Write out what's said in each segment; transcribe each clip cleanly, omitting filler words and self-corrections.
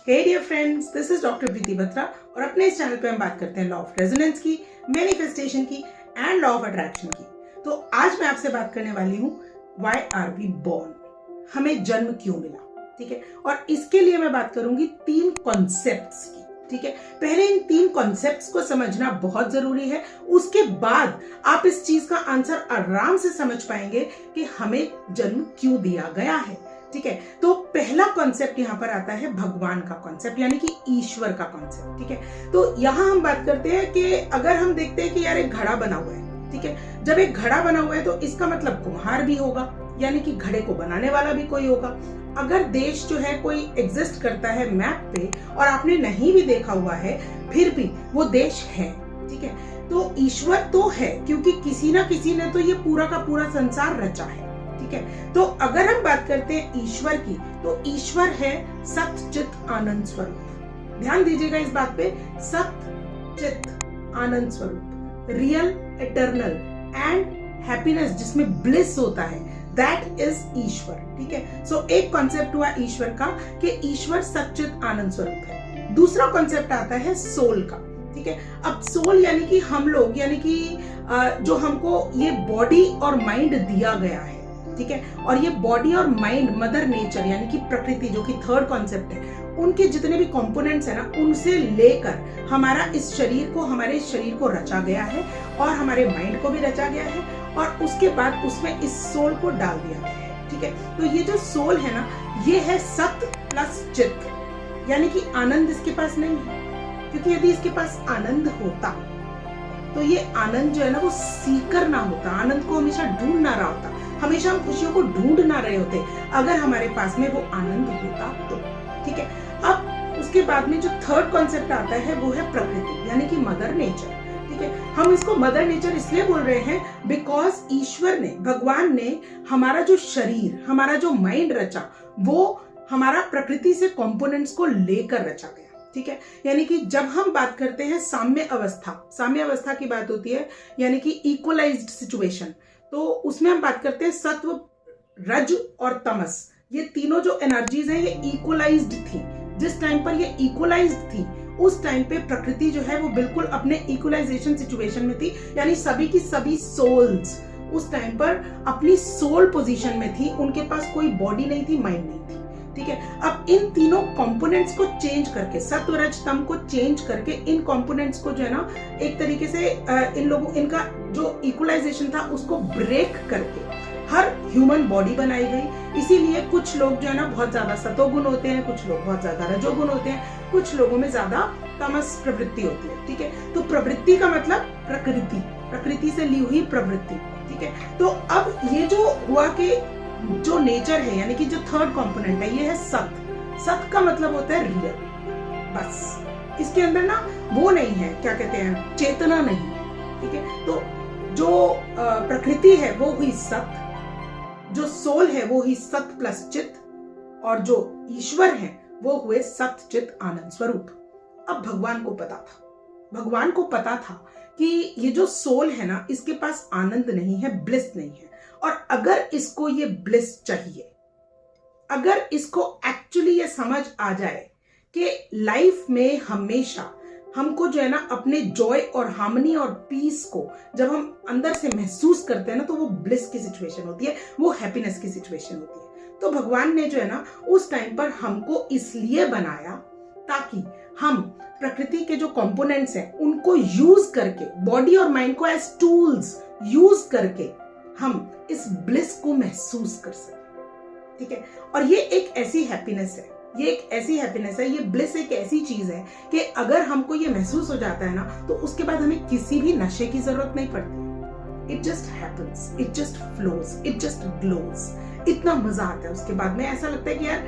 Hey dear friends, this is doctor Preeti Batra और अपने इस चैनल पे हम बात करते हैं लॉ ऑफ रेजोनेंस की, मैनिफेस्टेशन की एंड लॉ ऑफ अट्रैक्शन की। तो आज मैं आपसे बात करने वाली हूँ व्हाई आर वी बोर्न, हमें जन्म क्यों मिला। ठीक है, और इसके लिए मैं बात करूंगी 3 कॉन्सेप्ट्स की। ठीक है, पहले इन 3 कॉन्सेप्ट्स को समझना बहुत जरूरी है, उसके बाद आप इस चीज का आंसर आराम से समझ पाएंगे कि हमें जन्म क्यों दिया गया है। ठीक है, तो पहला कॉन्सेप्ट यहाँ पर आता है भगवान का कॉन्सेप्ट, यानी कि ईश्वर का कॉन्सेप्ट। ठीक है, तो यहाँ हम बात करते हैं कि अगर हम देखते हैं कि यार एक घड़ा बना हुआ है, ठीक है, जब एक घड़ा बना हुआ है तो इसका मतलब कुम्हार भी होगा, यानी कि घड़े को बनाने वाला भी कोई होगा। अगर देश जो है कोई एग्जिस्ट करता है मैप पे और आपने नहीं भी देखा हुआ है, फिर भी वो देश है। ठीक है, तो ईश्वर तो है, क्योंकि किसी ना किसी ने तो ये पूरा का पूरा संसार रचा है। ठीक है, तो अगर हम बात करते हैं ईश्वर की, तो ईश्वर है सत चित आनंद स्वरूप। ध्यान दीजिएगा इस बात पे, सत चित आनंद स्वरूप, रियल, इटर्नल एंड हैप्पीनेस जिसमें ब्लिस होता है, दैट इज ईश्वर। ठीक है, सो एक कॉन्सेप्ट हुआ ईश्वर का कि ईश्वर सच्चित आनंद स्वरूप है। दूसरा कॉन्सेप्ट आता है सोल का। ठीक है, अब सोल यानी कि हम लोग, यानी कि जो हमको ये बॉडी और माइंड दिया गया है। ठीक है, और ये बॉडी और माइंड, मदर नेचर यानी कि प्रकृति, जो कि थर्ड कॉन्सेप्ट है, उनके जितने भी कंपोनेंट्स है ना, उनसे लेकर हमारा इस शरीर को, हमारे शरीर को रचा गया है और हमारे माइंड को भी रचा गया है, और उसके बाद उसमें इस सोल को डाल दिया गया है। ठीक है, तो ये जो सोल है ना, ये है सत प्लस चित, यानी कि आनंद इसके पास नहीं है, क्योंकि यदि इसके पास आनंद होता तो ये आनंद जो है ना वो सीकर ना होता, आनंद को हमेशा ढूंढ ना रहा होता, हमेशा हम खुशियों को ढूंढ ना रहे होते अगर हमारे पास में वो आनंद होता तो। ठीक है, अब उसके बाद में जो थर्ड कॉन्सेप्ट आता है वो है प्रकृति, यानी कि मदर नेचर। ठीक है, हम इसको मदर नेचर इसलिए बोल रहे हैं बिकॉज ईश्वर ने, भगवान ने हमारा जो शरीर, हमारा जो माइंड रचा, वो हमारा प्रकृति से कंपोनेंट्स को लेकर रचा गया। ठीक है, यानी कि जब हम बात करते हैं साम्य अवस्था, साम्य अवस्था की बात होती है, यानी कि इक्वलाइज्ड सिचुएशन, तो उसमें हम बात करते हैं सत्व, रज और तमस, ये तीनों जो एनर्जीज हैं ये इक्वलाइज्ड थी। जिस टाइम पर ये इक्वलाइज्ड थी, उस टाइम पे प्रकृति जो है वो बिल्कुल अपने इक्वलाइजेशन सिचुएशन में थी, यानी सभी की सभी सोल्स उस टाइम पर अपनी सोल पोजीशन में थी, उनके पास कोई बॉडी नहीं थी, माइंड नहीं थी। ठीक है, अब इन तीनों कंपोनेंट्स को चेंज करके, सत्व रज तम को चेंज करके, इन कंपोनेंट्स को जो है ना एक तरीके से इन लोगों, इनका जो इक्वलाइजेशन था उसको ब्रेक करके हर ह्यूमन बॉडी बनाई गई। इसीलिए कुछ लोग जो है ना बहुत ज्यादा सतोगुण होते हैं, कुछ लोग बहुत ज्यादा रजोगुण होते हैं, कुछ लोगों में ज्यादा तमस प्रवृत्ति होती है। ठीक है, तो प्रवृत्ति का मतलब प्रकृति, प्रकृति से ली हुई प्रवृत्ति। ठीक है, तो अब ये जो हुआ कि जो नेचर है, यानी कि जो थर्ड कंपोनेंट है, ये है सत। सत का मतलब होता है रियल, बस इसके अंदर ना वो नहीं है, क्या कहते हैं, चेतना नहीं है। ठीक है, तो जो प्रकृति है वो हुई सत, जो सोल है वो ही सत प्लस चित, और जो ईश्वर है वो हुए सत चित आनंद स्वरूप। अब भगवान को पता था, भगवान को पता था कि ये जो सोल है ना, इसके पास आनंद नहीं है, ब्लिस नहीं है, और अगर इसको ये ब्लिस चाहिए, अगर इसको एक्चुअली ये समझ आ जाए कि लाइफ में हमेशा हमको जो है ना अपने जॉय और हार्मनी और पीस को जब हम अंदर से महसूस करते हैं ना, तो वो ब्लिस की सिचुएशन होती है, वो हैप्पीनेस की सिचुएशन होती है। तो भगवान ने जो है ना उस टाइम पर हमको इसलिए बनाया ताकि हम प्रकृति के जो कंपोनेंट्स हैं उनको यूज करके, बॉडी और माइंड को एज टूल्स यूज करके हम इस ब्लिस को महसूस कर सकें। ठीक है, और ये एक ऐसी हैप्पीनेस है, ये एक ऐसी हैप्पीनेस है, ये ब्लिस एक ऐसी चीज है कि अगर हमको ये महसूस हो जाता है ना, तो उसके बाद हमें किसी भी नशे की जरूरत नहीं पड़ती। It just happens, it just flows, it just glows. इतना मजा आता है उसके बाद में, ऐसा लगता है कि यार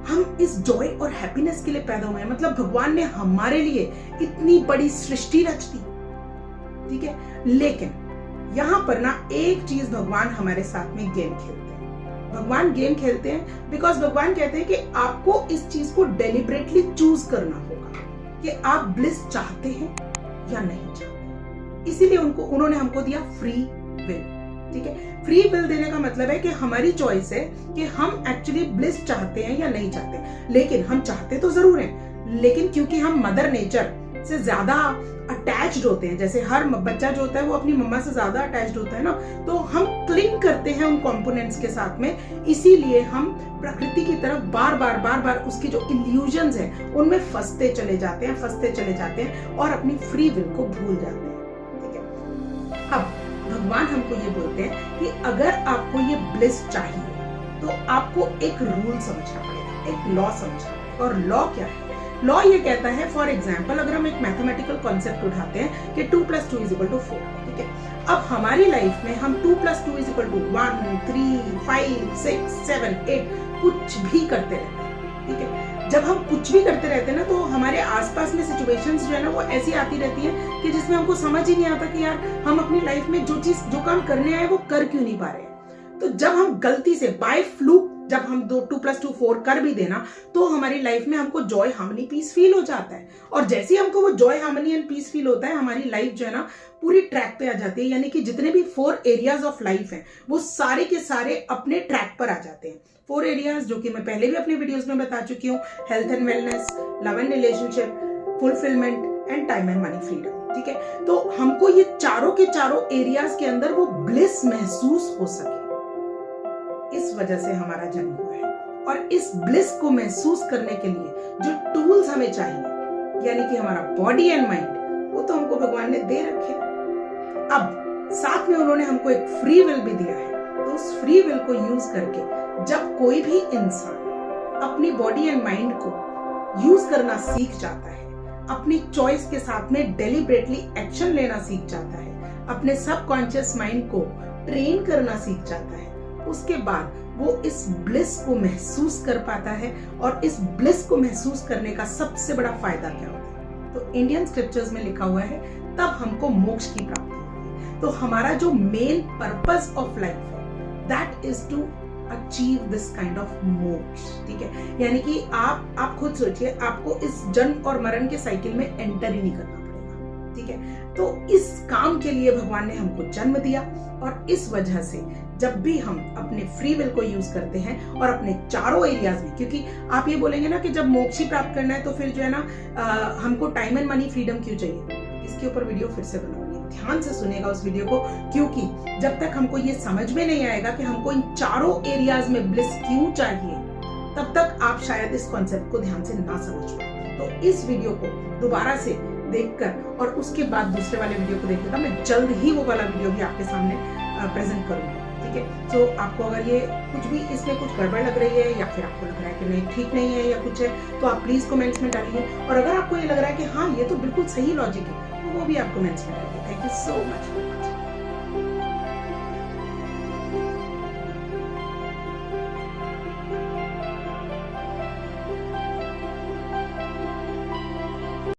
हम इस जॉय और हैप्पीनेस के लिए पैदा हुए हैं, मतलब भगवान ने हमारे लिए इतनी बड़ी सृष्टि रच दी। ठीक है, लेकिन यहाँ पर ना एक चीज भगवान हमारे साथ में गेम खेलते हैं। भगवान गेम खेलते हैं बिकॉज भगवान कहते हैं कि आपको इस चीज को डेलिबरेटली चूज करना होगा कि आप ब्लिस चाहते हैं या नहीं चाहते। इसीलिए उन्होंने हमको दिया फ्री विल। ठीक है। फ्री विल देने का मतलब है कि हमारी चॉइस है कि हम एक्चुअली ब्लिस चाहते हैं या नहीं चाहते, लेकिन हम चाहते तो जरूर हैं, लेकिन क्योंकि हम मदर नेचर से ज्यादा अटैच्ड होते हैं, जैसे हर बच्चा जो होता है वो अपनी मम्मा से ज्यादा अटैच्ड होता है ना, तो हम क्लिंग करते हैं उन कंपोनेंट्स के साथ में, इसीलिए हम प्रकृति की तरफ बार बार उसकी जो इल्यूजन्स हैं उनमें फंसते चले जाते हैं और अपनी फ्री विल को भूल जाते हैं, ठीक है। अब भगवान हमको ये बोलते हैं कि अगर आपको ये ब्लिस चाहिए तो आपको एक रूल समझना पड़ेगा, एक लॉ समझना पड़ेगा। और लॉ क्या है? लॉ ये कहता है, फॉर एग्जाम्पल अगर हम एक मैथमेटिकल कॉन्सेप्ट उठाते हैं कि 2 + 2 = 4, ठीक है। अब हमारी लाइफ में हम 2 + 2 = 1, 3, 5, 6, 7, 8 कुछ भी करते रहते हैं, ठीक है। जब हम कुछ भी करते रहते हैं ना, तो हमारे आसपास में सिचुएशंस जो है ना वो ऐसी आती रहती है कि जिसमें हमको समझ ही नहीं आता कि यार हम अपनी लाइफ में जो काम करने आए वो कर क्यों नहीं पा रहे हैं। तो जब हम गलती से बाय फ्लूक जब हम 2 + 2 4 कर भी देना, तो हमारी लाइफ में हमको जॉय, हार्मनी, पीस फील हो जाता है। और जैसे ही हमको वो Joy, harmony and peace feel होता है, हमारी लाइफ जो है ना पूरी ट्रैक पे आ जाती है। यानी कि जितने भी 4 एरियाज ऑफ लाइफ हैं वो सारे के सारे अपने ट्रैक पर आ जाते हैं। 4 एरियाज जो कि मैं पहले भी अपने वीडियोस में बता चुकी हूँ: health and wellness, love and relationship, fulfilment and time and money freedom, ठीक है। तो हमको ये चारों के चारों एरियाज के अंदर वो ब्लिस महसूस हो सके, इस वजह से हमारा जन्म हुआ है। और इस ब्लिस को महसूस करने के लिए जो टूल्स हमें चाहिए, यानी कि हमारा बॉडी एंड माइंड, वो तो हमको भगवान ने दे रखे। अब साथ में उन्होंने हमको एक फ्री विल भी दिया है, तो उस फ्री विल को यूज करके जब कोई भी इंसान अपनी बॉडी एंड माइंड को यूज करना सीख जाता है, अपनी चॉइस के साथ में डेलिबरेटली एक्शन लेना सीख जाता है, अपने सबकॉन्शियस माइंड को ट्रेन करना सीख जाता है, उसके बाद वो इस ब्लिस को महसूस कर पाता है। और इस ब्लिस को महसूस करने का सबसे बड़ा फायदा क्या होता है? तो इंडियन स्क्रिप्चर्स में लिखा हुआ है, तब हमको मोक्ष की प्राप्ति होती है। तो हमारा जो मेन पर्पस ऑफ लाइफ है, that is to achieve this kind of moksha, ठीक है। यानी कि आप खुद सोचिए, आपको इस जन्म और मरण के साइकिल में एंटर ही नहीं करना पड़ेगा, ठीक है। तो इस काम के लिए भगवान ने हमको जन्म दिया, और इस वजह से जब भी हम अपने फ्री विल को यूज करते हैं और अपने चारों एरियाज में, क्योंकि आप ये बोलेंगे ना कि जब मोक्ष ही प्राप्त करना है तो फिर जो है ना हमको टाइम एंड मनी फ्रीडम क्यों चाहिए, इसके ऊपर वीडियो फिर से बनाऊंगी, ध्यान से सुनेगा उस वीडियो को, क्योंकि जब तक हमको ये समझ में नहीं आएगा कि हमको इन चारों एरियाज में ब्लिस क्यों चाहिए, तब तक आप शायद इस कॉन्सेप्ट को ध्यान से ना समझ पाए। तो इस वीडियो को दोबारा से देखकर और उसके बाद दूसरे वाले वीडियो को देखिएगा। मैं जल्द ही वो वाला वीडियो भी आपके सामने प्रेजेंट करूंगी, ठीक है। तो आपको अगर ये कुछ भी इसमें कुछ गड़बड़ लग रही है, या फिर आपको लग रहा है कि नहीं ठीक नहीं है या कुछ है, तो आप प्लीज कमेंट्स में डालिए। और अगर आपको ये लग रहा है कि हाँ ये तो बिल्कुल सही लॉजिक है, तो वो भी आप कमेंट्स में डालिए। Thank you so much for watching.